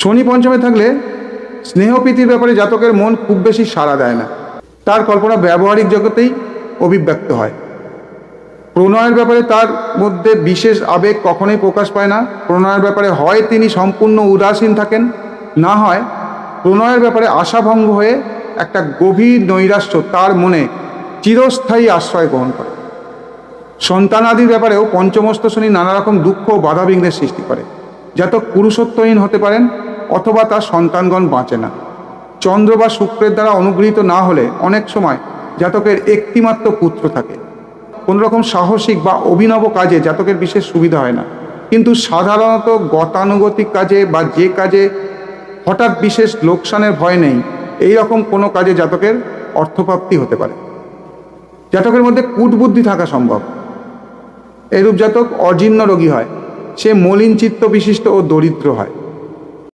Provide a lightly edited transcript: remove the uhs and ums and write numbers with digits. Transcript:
শনি পঞ্চমে থাকলে স্নেহপ্রীতির ব্যাপারে জাতকের মন খুব বেশি সাড়া দেয় না। তার কল্পনা ব্যবহারিক জগতেই অভিব্যক্ত হয়। প্রণয়ের ব্যাপারে তার মধ্যে বিশেষ আবেগ কখনোই প্রকাশ পায় না। প্রণয়ের ব্যাপারে হয় তিনি সম্পূর্ণ উদাসীন থাকেন, না হয় প্রণয়ের ব্যাপারে আশাভঙ্গ হয়ে একটা গভীর নৈরাশ্য তার মনে চিরস্থায়ী আশ্রয় গ্রহণ করে। সন্তানাদির ব্যাপারেও পঞ্চমস্থ শনি নানা রকম দুঃখ ও বাধাবিঘ্নের সৃষ্টি করে। জাতক পুরুষত্বহীন হতে পারেন অথবা তার সন্তানগণ বাঁচে না। চন্দ্র বা শুক্রের দ্বারা অনুগৃহীত না হলে অনেক সময় জাতকের একটিমাত্র পুত্র থাকে। কোনো রকম সাহসিক বা অভিনব কাজে জাতকের বিশেষ সুবিধা হয় না, কিন্তু সাধারণত গতানুগতিক কাজে বা যে কাজে হঠাৎ বিশেষ লোকসানের ভয় নেই, এই রকম কোনো কাজে জাতকের অর্থপ্রাপ্তি হতে পারে। জাতকের মধ্যে কূটবুদ্ধি থাকা সম্ভব। এরূপ জাতক অজীর্ণ রোগী হয়, সে মলিন চিত্ত বিশিষ্ট ও দরিদ্র হয়।